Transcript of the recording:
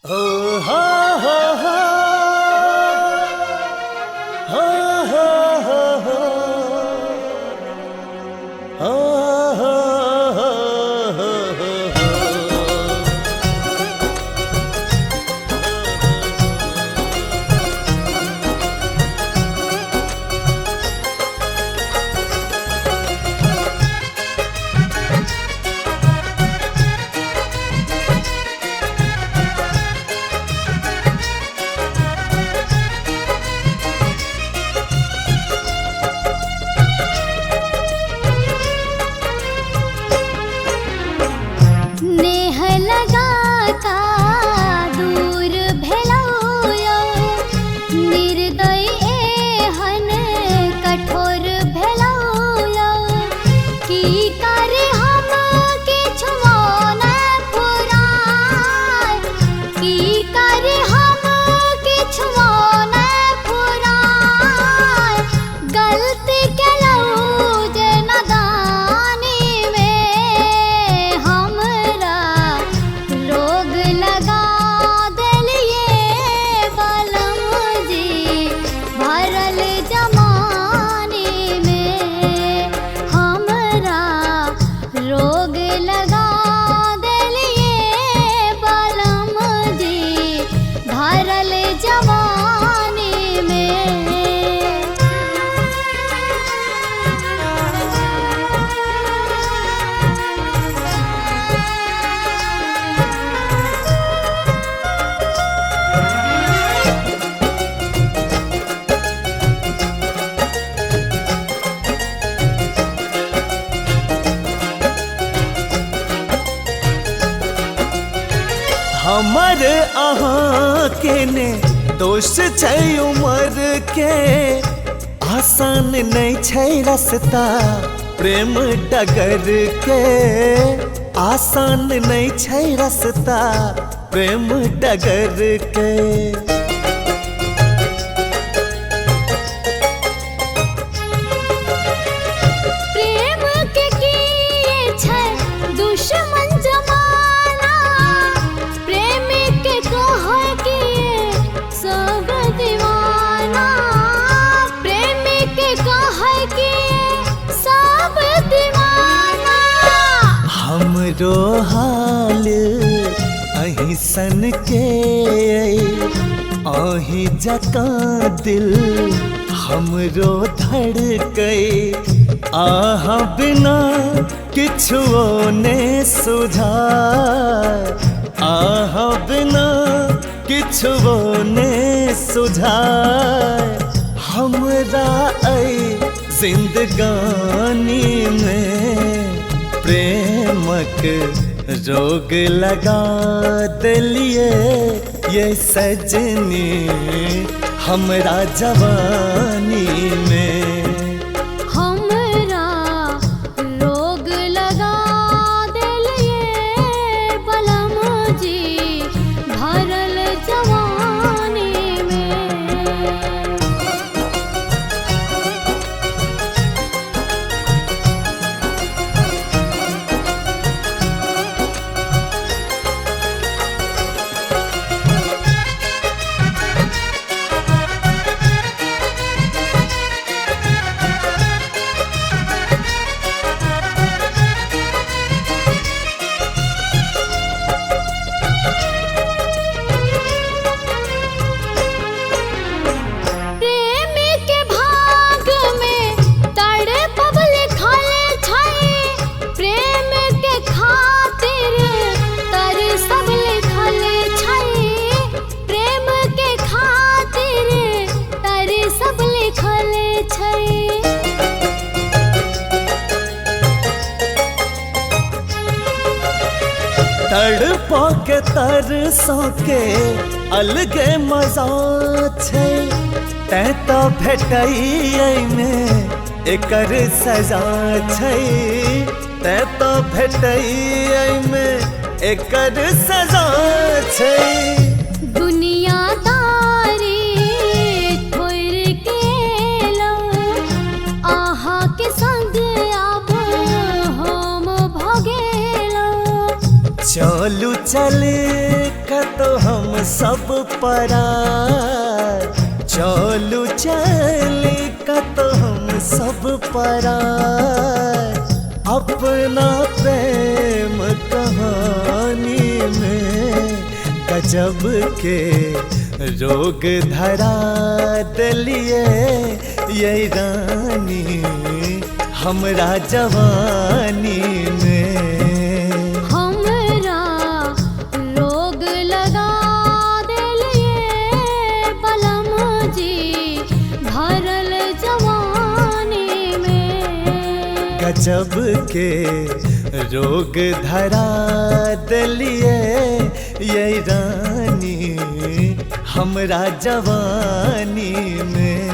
हो हो हो हो हो हो हो हो नेह लगाता दूर भेलौयो निर्दय एहन कठोर भेलौयो की करे हम किछु मोन फुराय की करे हम किछु मोन फुराय गलती केलौ जे नादानी में हमरा रोग लगा देलिए बलम जी भरल जमानी में हमरा रोग लगा देलिए बलम जी भरल जवानी में। हमर अहाँ के ने दोष छै उमर के आसान नहीं छै रास्ता प्रेम डगर के आसान नहीं छै रास्ता प्रेम डगर के प्रेम के किए छै दुश्मन जमाना प्रेम के कह किए सब दीवाना प्रेम के कह किए सब दीवाना। हमरो हाल अही सन के अही जका दिल हमरो धड़कै आहा बिना किछुओ ने सुझाय आहा बिना किछुओ ने सुझाय हमरा ऐ जिंदगानी में प्रेमक रोग लगा दिलिए ये सजनी हमरा जवानी में। हमरा रोग लगा देलिए बलम जी भरल जवानी में। प्रेम के भाग में तड़पब लिखल छै प्रेम के खातिर तरसब लिखल छै प्रेम के खातिर तरसब लिखल छै। तड़पो के तरसो के अलगे मजा छै तै तो भेटै में एकर सजा छै तै तो भेटै में एकर सजा छै। दुनियादारी छोड़ के लो आहा के संग आब हम भगेलो चलू चले कतो हम हम सब परार, चलू चले का तो हम सब परार। अपना प्रेम कहानी में गजब के रोग धरा दिलिए ये रानी हमरा जवानी में। हमरा रोग लगा दिलिए बलम जी भरल जवानी में। गजब के रोग धरा दिलिए ये रानी हमरा जवानी में।